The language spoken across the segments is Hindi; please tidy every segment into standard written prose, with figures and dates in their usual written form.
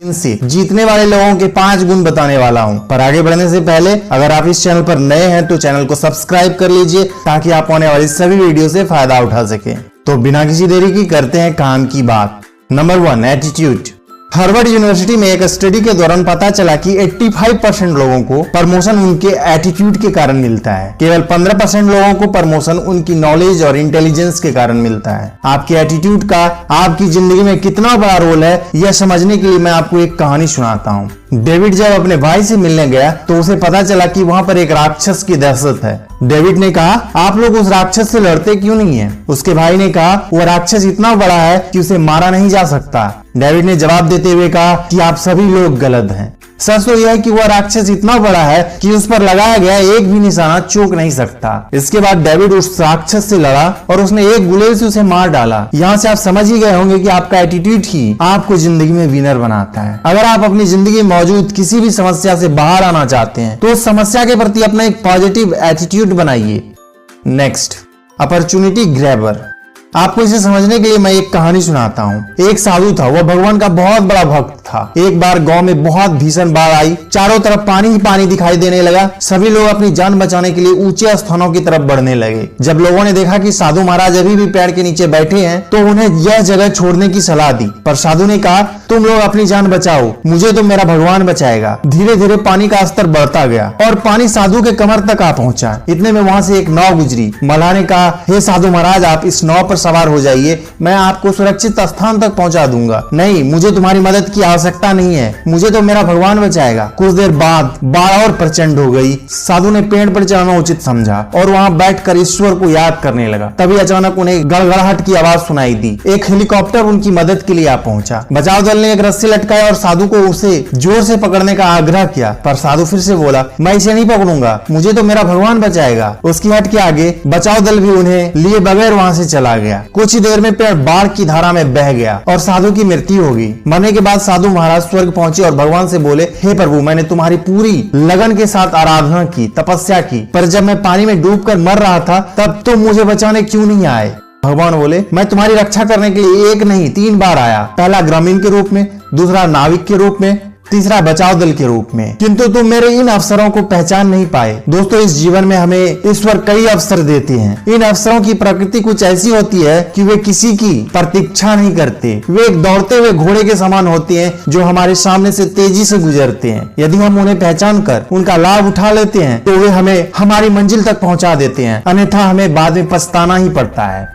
इनसे जीतने वाले लोगों के 5 गुण बताने वाला हूं। पर आगे बढ़ने से पहले अगर आप इस चैनल पर नए हैं तो चैनल को सब्सक्राइब कर लीजिए ताकि आप आने वाली सभी वीडियो से फायदा उठा सकें। तो बिना किसी देरी की करते हैं काम की बात। Number 1, attitude. हार्वर्ड यूनिवर्सिटी में एक स्टडी के दौरान पता चला कि 85% लोगों को प्रमोशन उनके एटीट्यूड के कारण मिलता है। केवल 15% लोगों को प्रमोशन उनकी नॉलेज और इंटेलिजेंस के कारण मिलता है। आपके एटीट्यूड का आपकी जिंदगी में कितना बड़ा रोल है, यह समझने के लिए मैं आपको एक कहानी सुनाता हूँ। डेविड जब अपने भाई से मिलने गया तो उसे पता चला कि वहाँ पर एक राक्षस की दहशत है। डेविड ने कहा, आप लोग उस राक्षस से लड़ते क्यों नहीं हैं? उसके भाई ने कहा, वो राक्षस इतना बड़ा है कि उसे मारा नहीं जा सकता। डेविड ने जवाब देते हुए कहा कि आप सभी लोग गलत हैं। सच तो यह है कि वह राक्षस इतना बड़ा है कि उस पर लगाया गया एक भी निशाना चूक नहीं सकता। इसके बाद डेविड उस राक्षस से लड़ा और उसने एक गुलेल से उसे मार डाला। यहाँ से आप समझ ही गए होंगे कि आपका एटीट्यूड ही आपको जिंदगी में विनर बनाता है। अगर आप अपनी जिंदगी में मौजूद किसी भी समस्या से बाहर आना चाहते हैं तो उस समस्या के प्रति अपना एक पॉजिटिव एटीट्यूड बनाइए। Next, opportunity grabber. आपको इसे समझने के लिए मैं एक कहानी सुनाता हूँ। एक साधु था, वह भगवान का बहुत बड़ा भक्त था। एक बार गांव में बहुत भीषण बाढ़ आई, चारों तरफ पानी ही पानी दिखाई देने लगा। सभी लोग अपनी जान बचाने के लिए ऊंचे स्थानों की तरफ बढ़ने लगे। जब लोगों ने देखा कि साधु महाराज अभी भी पेड़ के नीचे बैठे हैं तो उन्हें यह जगह छोड़ने की सलाह दी। पर साधु ने कहा, तुम लोग अपनी जान बचाओ, मुझे तो मेरा भगवान बचाएगा। धीरे धीरे पानी का स्तर बढ़ता गया और पानी साधु के कमर तक आ पहुंचा। इतने में वहां से एक नाव गुजरी। मल्लाह ने कहा, हे साधु महाराज, आप इस नाव पर सवार हो जाइए, मैं आपको सुरक्षित स्थान तक पहुंचा दूंगा। नहीं, मुझे तुम्हारी मदद की आवश्यकता नहीं है, मुझे तो मेरा भगवान बचाएगा। कुछ देर बाद बाढ़ और प्रचंड हो गई। साधु ने पेड़ पर चढ़ना उचित समझा और वहां बैठकर ईश्वर को याद करने लगा। तभी अचानक उन्हें गड़गड़ाहट की आवाज सुनाई दी। एक हेलीकॉप्टर उनकी मदद के लिए आ पहुंचा। बचाव दल ने एक रस्सी लटकाया और साधु को उसे जोर से पकड़ने का आग्रह किया। पर साधु फिर से बोला, मैं इसे नहीं पकड़ूंगा, मुझे तो मेरा भगवान बचाएगा। उसकी हट के आगे बचाव दल भी उन्हें लिए बगैर वहां से चला गया। कुछ ही देर में पेड़ बाढ़ की धारा में बह गया और साधु की मृत्यु हो गई। मरने के बाद साधु महाराज स्वर्ग पहुंचे और भगवान से बोले, हे प्रभु, मैंने तुम्हारी पूरी लगन के साथ आराधना की, तपस्या की, पर जब मैं पानी में डूबकर मर रहा था तब तुम मुझे बचाने क्यों नहीं आए? भगवान बोले, मैं तुम्हारी रक्षा करने के लिए 1 नहीं 3 बार आया। पहला ग्रामीण के रूप में, दूसरा नाविक के रूप में, तीसरा बचाव दल के रूप में, किंतु तुम मेरे इन अवसरों को पहचान नहीं पाए। दोस्तों, इस जीवन में हमें ईश्वर कई अवसर देते हैं। इन अवसरों की प्रकृति कुछ ऐसी होती है कि वे किसी की प्रतीक्षा नहीं करते। वे एक दौड़ते हुए घोड़े के समान होते हैं जो हमारे सामने से तेजी से गुजरते हैं। यदि हम उन्हें पहचान कर उनका लाभ उठा लेते हैं तो वे हमें हमारी मंजिल तक पहुंचा देते हैं, अन्यथा हमें बाद में पछताना ही पड़ता है।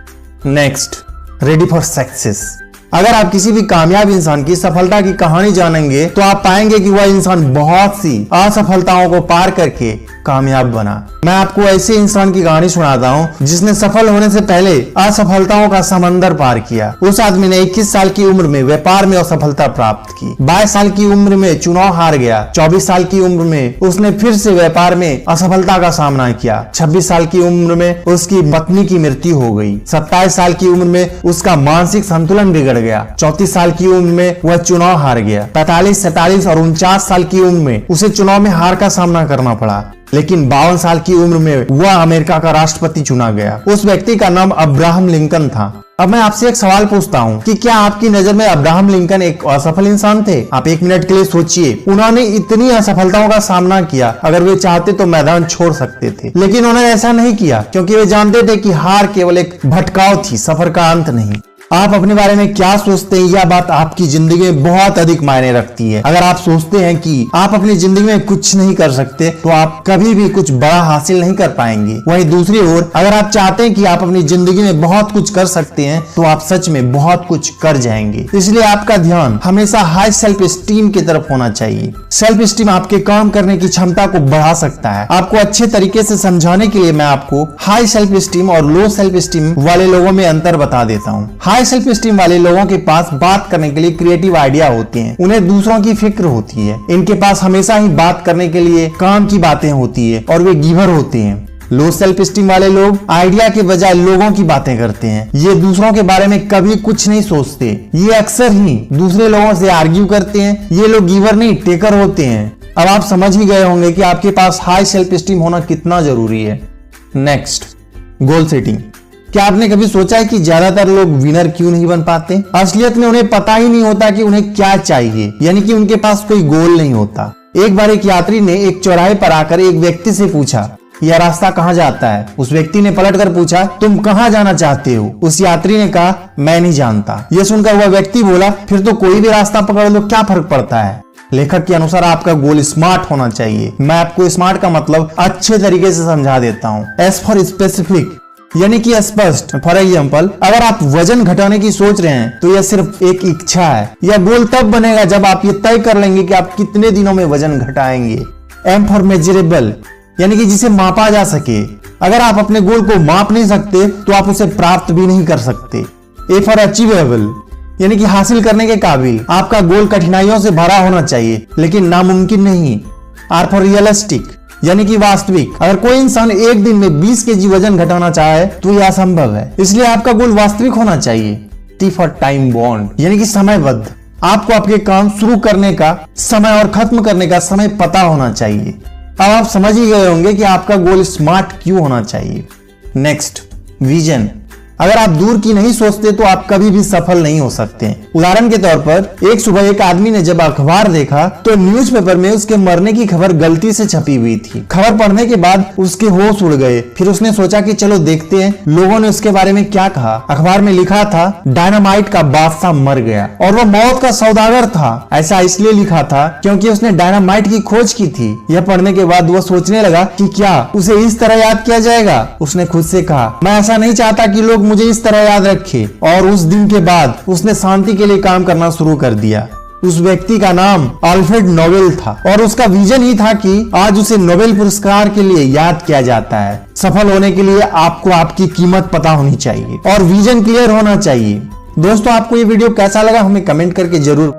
Next, ready for success. अगर आप किसी भी कामयाब इंसान की सफलता की कहानी जानेंगे तो आप पाएंगे कि वह इंसान बहुत सी असफलताओं को पार करके कामयाब बना। मैं आपको ऐसे इंसान की कहानी सुनाता हूँ जिसने सफल होने से पहले असफलताओं का समंदर पार किया। उस आदमी ने 21 साल की उम्र में व्यापार में असफलता प्राप्त की, 22 साल की उम्र में चुनाव हार गया, 24 साल की उम्र में उसने फिर से व्यापार में असफलता का सामना किया, 26 साल की उम्र में उसकी पत्नी की मृत्यु हो गई, 27 साल की उम्र में उसका मानसिक संतुलन बिगड़ गया, 34 साल की उम्र में वह चुनाव हार गया, 45, 47 और 49 साल की उम्र में उसे चुनाव में हार का सामना करना पड़ा, लेकिन 52 साल की उम्र में वह अमेरिका का राष्ट्रपति चुना गया। उस व्यक्ति का नाम अब्राहम लिंकन था। अब मैं आपसे एक सवाल पूछता हूँ कि क्या आपकी नजर में अब्राहम लिंकन एक असफल इंसान थे? आप 1 मिनट के लिए सोचिए। उन्होंने इतनी असफलताओं का सामना किया, अगर वे चाहते तो मैदान छोड़ सकते थे, लेकिन उन्होंने ऐसा नहीं किया क्योंकि वे जानते थे कि हार केवल एक भटकाव थी, सफर का अंत नहीं। आप अपने बारे में क्या सोचते हैं, यह बात आपकी जिंदगी में बहुत अधिक मायने रखती है। अगर आप सोचते हैं कि आप अपनी जिंदगी में कुछ नहीं कर सकते तो आप कभी भी कुछ बड़ा हासिल नहीं कर पाएंगे। वहीं दूसरी ओर अगर आप चाहते हैं कि आप अपनी जिंदगी में बहुत कुछ कर सकते हैं तो आप सच में बहुत कुछ कर जाएंगे। इसलिए आपका ध्यान हमेशा हाई सेल्फ स्टीम की तरफ होना चाहिए। सेल्फ स्टीम आपके काम करने की क्षमता को बढ़ा सकता है। आपको अच्छे तरीके से समझाने के लिए मैं आपको हाई सेल्फ स्टीम और लो सेल्फ स्टीम वाले लोगों में अंतर बता देता हूँ। हाई सेल्फ स्टीम वाले लोगों के पास बात करने के लिए क्रिएटिव आइडिया होते हैं, उन्हें दूसरों की फिक्र होती है, इनके पास हमेशा ही बात करने के लिए काम की बातें होती है और वे गिवर होते हैं। लो सेल्फ स्टीम वाले लोग आइडिया के बजाय लोगों की बातें करते हैं। ये दूसरों के बारे में कभी कुछ नहीं सोचते, ये अक्सर ही दूसरे लोगों से आर्ग्यू करते हैं। ये लोग गिवर नहीं टेकर होते हैं। अब आप समझ ही गए होंगे कि आपके पास हाई सेल्फ स्टीम होना कितना जरूरी है। Next, goal setting. क्या आपने कभी सोचा है कि ज्यादातर लोग विनर क्यों नहीं बन पाते? असलियत में उन्हें पता ही नहीं होता कि उन्हें क्या चाहिए, यानी कि उनके पास कोई गोल नहीं होता। एक बार एक यात्री ने एक चौराहे पर आकर एक व्यक्ति से पूछा, यह रास्ता कहाँ जाता है? उस व्यक्ति ने पलट कर पूछा, तुम कहाँ जाना चाहते हो? उस यात्री ने कहा, मैं नहीं जानता। यह सुनकर वह व्यक्ति बोला, फिर तो कोई भी रास्ता पकड़ लो, क्या फर्क पड़ता है? लेखक के अनुसार आपका गोल स्मार्ट होना चाहिए। मैं आपको स्मार्ट का मतलब अच्छे तरीके से समझा देता हूँ। एस फॉर स्पेसिफिक, यानी कि स्पष्ट। फॉर एग्जाम्पल, अगर आप वजन घटाने की सोच रहे हैं तो यह सिर्फ एक इच्छा है। यह गोल तब बनेगा जब आप ये तय कर लेंगे कि आप कितने दिनों में वजन घटाएंगे। एम फॉर मेजरेबल, यानी कि जिसे मापा जा सके। अगर आप अपने गोल को माप नहीं सकते तो आप उसे प्राप्त भी नहीं कर सकते। ए फॉर अचीवेबल, यानी कि हासिल करने के काबिल। आपका गोल कठिनाइयों से भरा होना चाहिए लेकिन नामुमकिन नहीं। आर फॉर रियलिस्टिक, यानी कि वास्तविक। अगर कोई इंसान एक दिन में 20 केजी वजन घटाना चाहे तो यह असंभव है, इसलिए आपका गोल वास्तविक होना चाहिए। टी फॉर टाइम बॉन्ड, यानी कि समयबद्ध। आपको आपके काम शुरू करने का समय और खत्म करने का समय पता होना चाहिए। अब आप समझ ही गए होंगे कि आपका गोल स्मार्ट क्यों होना चाहिए। Next, vision. अगर आप दूर की नहीं सोचते तो आप कभी भी सफल नहीं हो सकते। उदाहरण के तौर पर, एक सुबह एक आदमी ने जब अखबार देखा तो न्यूज़पेपर में उसके मरने की खबर गलती से छपी हुई थी। खबर पढ़ने के बाद उसके होश उड़ गए। फिर उसने सोचा कि चलो देखते हैं लोगों ने उसके बारे में क्या कहा। अखबार में लिखा था, डायनामाइट का बादशाह मर गया और वह मौत का सौदागर था। ऐसा इसलिए लिखा था क्योंकि उसने डायनामाइट की खोज की थी। यह पढ़ने के बाद वह सोचने लगा कि क्या उसे इस तरह याद किया जाएगा। उसने खुद से कहा, मैं ऐसा नहीं चाहता कि लोग मुझे इस तरह याद रखे। और उस दिन के बाद उसने शांति के लिए काम करना शुरू कर दिया। उस व्यक्ति का नाम अल्फ्रेड नोबेल था और उसका विजन ही था कि आज उसे नोबेल पुरस्कार के लिए याद किया जाता है। सफल होने के लिए आपको आपकी कीमत पता होनी चाहिए और विजन क्लियर होना चाहिए। दोस्तों, आपको ये वीडियो कैसा लगा हमें कमेंट करके जरूर